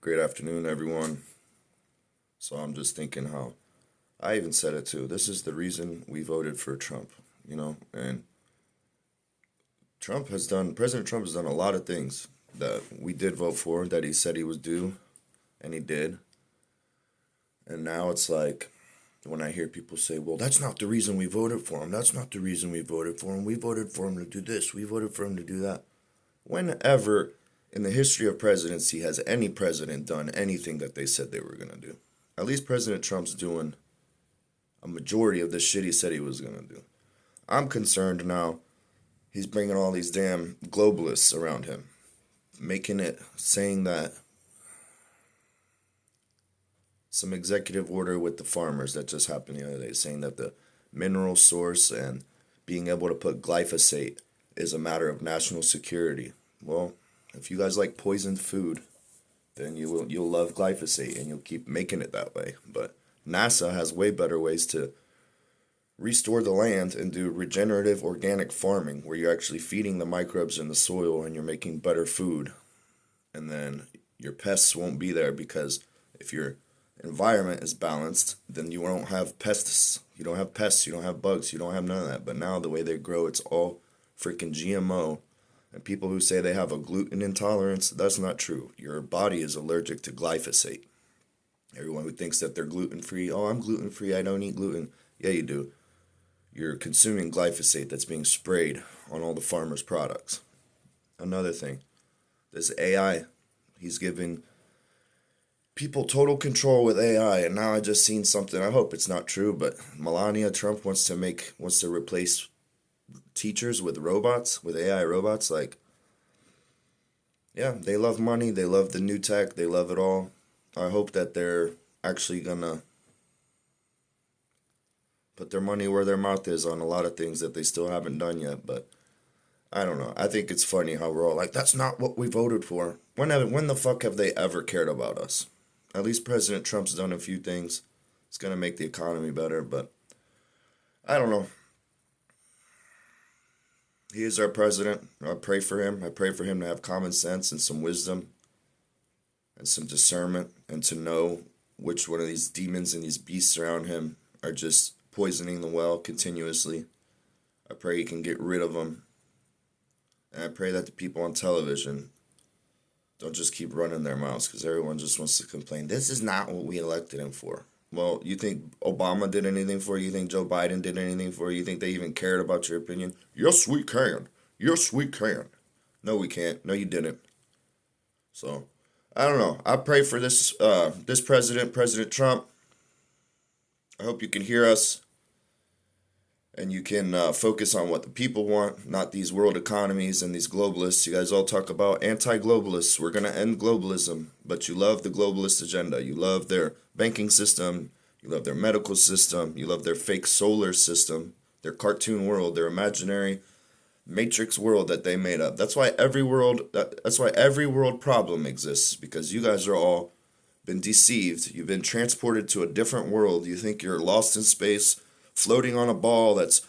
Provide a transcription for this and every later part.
Great afternoon, everyone. So I'm just thinking how I even said it too. This is the reason we voted for Trump, and President Trump has done a lot of things that we did vote for that he said he would do, and he did. And now it's like when I hear people say, well, that's not the reason we voted for him. That's not the reason we voted for him. We voted for him to do this. We voted for him to do that. Whenever in the history of presidency has any president done anything that they said they were going to do? At least President Trump's doing a majority of the shit he said he was going to do. I'm concerned now he's bringing all these damn globalists around him, saying that some executive order with the farmers that just happened the other day, saying that the mineral source and being able to put glyphosate is a matter of national security. Well, if you guys like poisoned food, then you'll love glyphosate and you'll keep making it that way. But NASA has way better ways to restore the land and do regenerative organic farming where you're actually feeding the microbes in the soil and you're making better food. And then your pests won't be there because if your environment is balanced, then you won't have pests. You don't have pests, you don't have bugs, you don't have none of that. But now the way they grow, it's all freaking GMO. And people who say they have a gluten intolerance, that's not true. Your body is allergic to glyphosate. Everyone who thinks that they're gluten-free, oh, I'm gluten-free, I don't eat gluten. Yeah, you do. You're consuming glyphosate that's being sprayed on all the farmers' products. Another thing, this AI, he's giving people total control with AI, and now I just seen something, I hope it's not true, but Melania Trump wants to replace teachers with robots, with AI robots. Like, yeah, they love money, they love the new tech, they love it all. I hope that they're actually gonna put their money where their mouth is on a lot of things that they still haven't done yet. But I don't know. I think it's funny how we're all like, that's not what we voted for. When the fuck have they ever cared about us? At least President Trump's done a few things. It's gonna make the economy better, but I don't know. He is our president. I pray for him. I pray for him to have common sense and some wisdom and some discernment and to know which one of these demons and these beasts around him are just poisoning the well continuously. I pray he can get rid of them. And I pray that the people on television don't just keep running their mouths because everyone just wants to complain. This is not what we elected him for. Well, you think Obama did anything for you? You think Joe Biden did anything for you? You think they even cared about your opinion? Yes, we can. Yes, we can. No, we can't. No, you didn't. So, I don't know. I pray for this president, President Trump. I hope you can hear us and you can focus on what the people want, not these world economies and these globalists. You guys all talk about anti-globalists. We're going to end globalism, but you love the globalist agenda. You love their banking system. You love their medical system. You love their fake solar system, their cartoon world, their imaginary matrix world that they made up. That's why every world problem exists, because you guys are all been deceived. You've been transported to a different world. You think you're lost in space, floating on a ball that's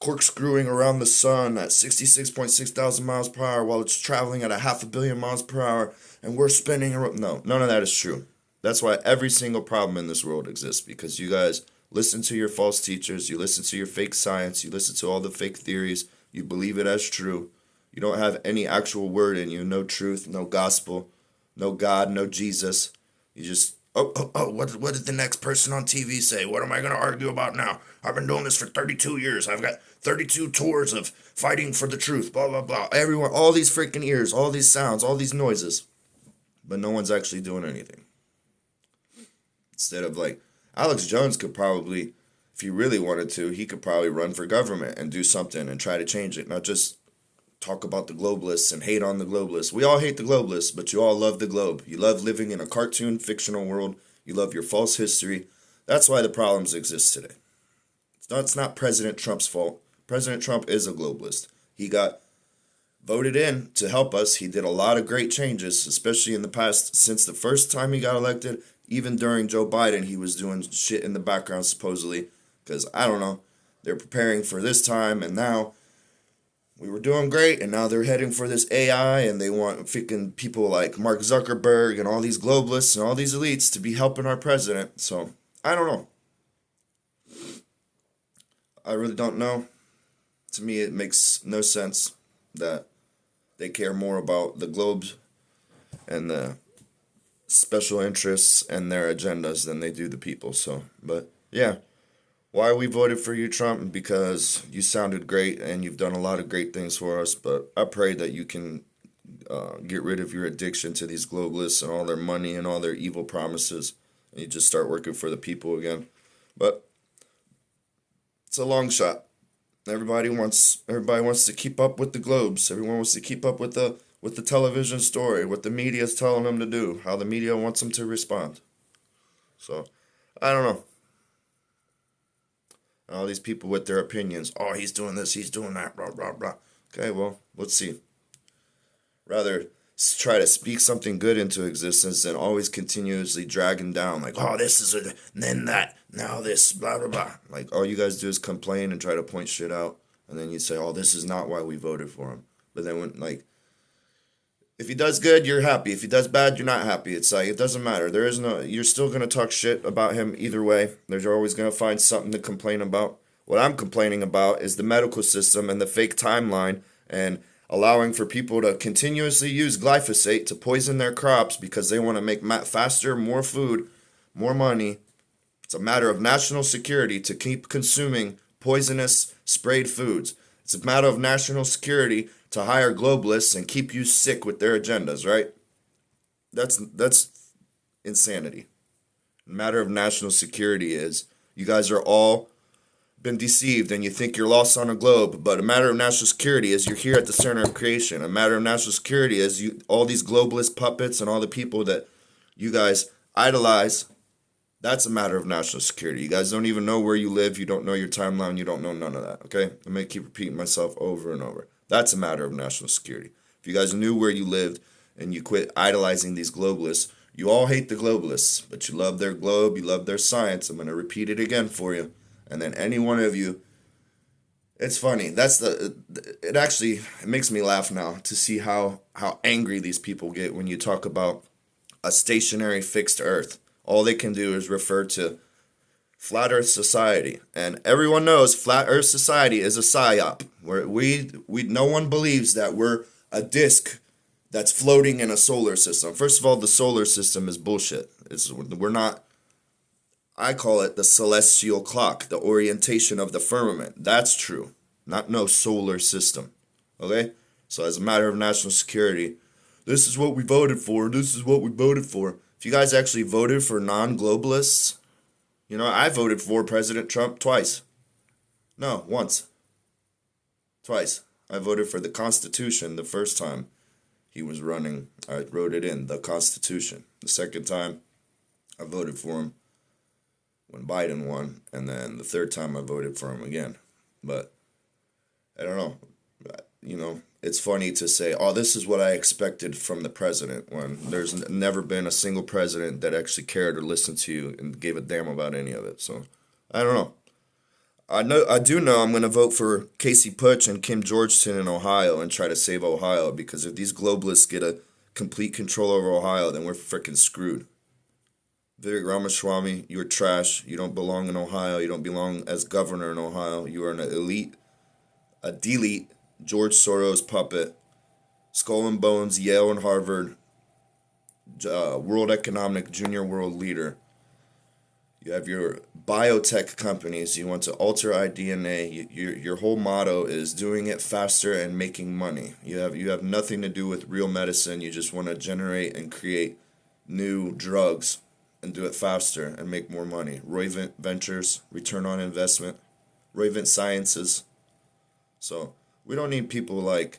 corkscrewing around the sun at 66.6 thousand miles per hour while it's traveling at a 500 million miles per hour, and we're spinning around. No, none of that is true. That's why every single problem in this world exists, because you guys listen to your false teachers, you listen to your fake science, you listen to all the fake theories, you believe it as true. You don't have any actual word in you, no truth, no gospel, no God, no Jesus. You just, what did the next person on TV say? What am I going to argue about now? I've been doing this for 32 years. I've got 32 tours of fighting for the truth, blah, blah, blah. Everyone, all these freaking ears, all these sounds, all these noises. But no one's actually doing anything. Instead of like, Alex Jones could probably, if he really wanted to, he could probably run for government and do something and try to change it, not just talk about the globalists and hate on the globalists. We all hate the globalists, but you all love the globe. You love living in a cartoon fictional world. You love your false history. That's why the problems exist today. It's not President Trump's fault. President Trump is a globalist. He got voted in to help us. He did a lot of great changes, especially in the past, since the first time he got elected. Even during Joe Biden, he was doing shit in the background, supposedly, because, I don't know, they're preparing for this time, and now we were doing great, and now they're heading for this AI, and they want freaking people like Mark Zuckerberg and all these globalists and all these elites to be helping our president. So I don't know. I really don't know. To me, it makes no sense that they care more about the globes and the special interests and their agendas than they do the people. So, but yeah, why we voted for you, Trump? Because you sounded great and you've done a lot of great things for us. But I pray that you can get rid of your addiction to these globalists and all their money and all their evil promises, and you just start working for the people again. But it's a long shot. Everybody wants to keep up with the globes. Everyone wants to keep up with the television story, what the media is telling them to do, how the media wants them to respond. So, I don't know. All these people with their opinions. Oh, he's doing this, he's doing that, blah, blah, blah. Okay, well, let's see. Rather try to speak something good into existence than always continuously dragging down, like, oh, this is a, then that, now this, blah, blah, blah. Like, all you guys do is complain and try to point shit out, and then you say, oh, this is not why we voted for him. But then when, like, if he does good, you're happy. If he does bad, you're not happy. It's like, it doesn't matter. You're still going to talk shit about him either way. You're always going to find something to complain about. What I'm complaining about is the medical system and the fake timeline and allowing for people to continuously use glyphosate to poison their crops because they want to make faster, more food, more money. It's a matter of national security to keep consuming poisonous sprayed foods. It's a matter of national security to hire globalists and keep you sick with their agendas, right? That's insanity. A matter of national security is you guys are all been deceived and you think you're lost on a globe, but a matter of national security is you're here at the center of creation. A matter of national security is you all these globalist puppets and all the people that you guys idolize. That's a matter of national security. You guys don't even know where you live. You don't know your timeline. You don't know none of that, okay? I'm going to keep repeating myself over and over. That's a matter of national security. If you guys knew where you lived and you quit idolizing these globalists, you all hate the globalists, but you love their globe, you love their science. I'm going to repeat it again for you. And then any one of you, it's funny. It makes me laugh now to see how angry these people get when you talk about a stationary fixed earth. All they can do is refer to Flat Earth Society. And everyone knows Flat Earth Society is a psyop, where no one believes that we're a disk that's floating in a solar system. First of all, the solar system is bullshit. We're not, I call it the celestial clock, the orientation of the firmament. That's true. Not no solar system. Okay? So as a matter of national security, this is what we voted for. This is what we voted for. If you guys actually voted for non-globalists, I voted for President Trump twice. No, once. Twice. I voted for the Constitution the first time he was running. I wrote it in, the Constitution. The second time, I voted for him when Biden won. And then the third time, I voted for him again. But, I don't know. It's funny to say, oh, this is what I expected from the president, when there's never been a single president that actually cared or listened to you and gave a damn about any of it. So, I don't know. I do know I'm going to vote for Casey Putsch and Kim Georgeton in Ohio and try to save Ohio, because if these globalists get a complete control over Ohio, then we're freaking screwed. Vivek Ramaswamy, you're trash. You don't belong in Ohio. You don't belong as governor in Ohio. You are an elite, a delete, George Soros puppet, Skull and Bones, Yale and Harvard, World Economic Junior World Leader. You have your biotech companies. You want to alter our DNA. Your whole motto is doing it faster and making money. You have nothing to do with real medicine. You just want to generate and create new drugs and do it faster and make more money. Roivant Ventures, return on investment, Roivant Sciences. So we don't need people like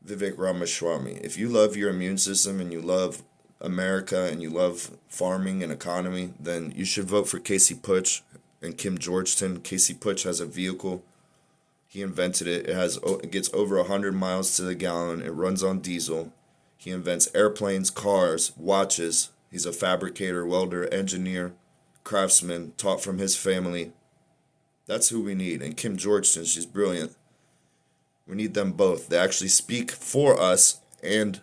Vivek Ramaswamy. If you love your immune system and you love America and you love farming and economy, then you should vote for Casey Putsch and Kim Georgeton. Casey Putsch has a vehicle. He invented it. It gets over 100 miles to the gallon. It runs on diesel. He invents airplanes, cars, watches. He's a fabricator, welder, engineer, craftsman, taught from his family. That's who we need. And Kim Georgeton, she's brilliant. We need them both. They actually speak for us and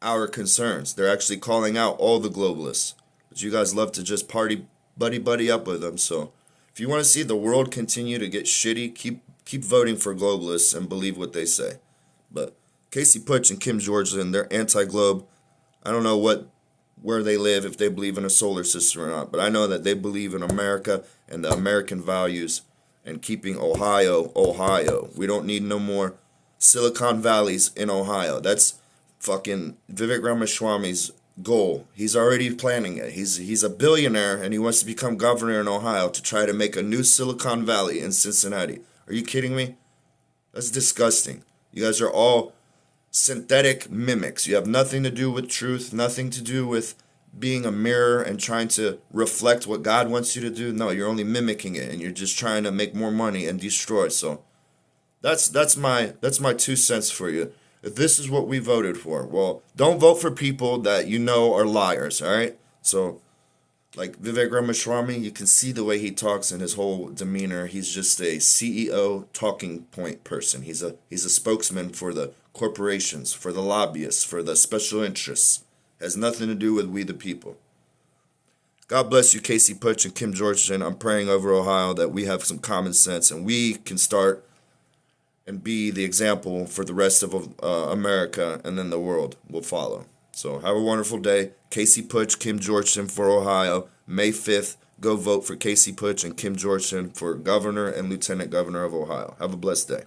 our concerns. They're actually calling out all the globalists. But you guys love to just party buddy up with them. So if you want to see the world continue to get shitty, keep voting for globalists and believe what they say. But Casey Putsch and Kim Georgeson, they're anti-globe. I don't know where they live, if they believe in a solar system or not, but I know that they believe in America and the American values and keeping Ohio, Ohio. We don't need no more Silicon Valleys in Ohio. That's fucking Vivek Ramaswamy's goal. He's already planning it. He's a billionaire and he wants to become governor in Ohio to try to make a new Silicon Valley in Cincinnati. Are you kidding me? That's disgusting. You guys are all synthetic mimics. You have nothing to do with truth, nothing to do with being a mirror and trying to reflect what God wants you to do. No, you're only mimicking it and you're just trying to make more money and destroy. So that's my 2 cents for you. If this is what we voted for, well, don't vote for people that you know are liars, all right? So like Vivek Ramaswamy, you can see the way he talks and his whole demeanor. He's just a CEO talking point person. He's a spokesman for the corporations, for the lobbyists, for the special interests. Has nothing to do with we the people. God bless you, Casey Putsch and Kim Georgeson. I'm praying over Ohio that we have some common sense and we can start and be the example for the rest of America, and then the world will follow. So have a wonderful day. Casey Putsch, Kim Georgeson for Ohio. May 5th, go vote for Casey Putsch and Kim Georgeson for governor and lieutenant governor of Ohio. Have a blessed day.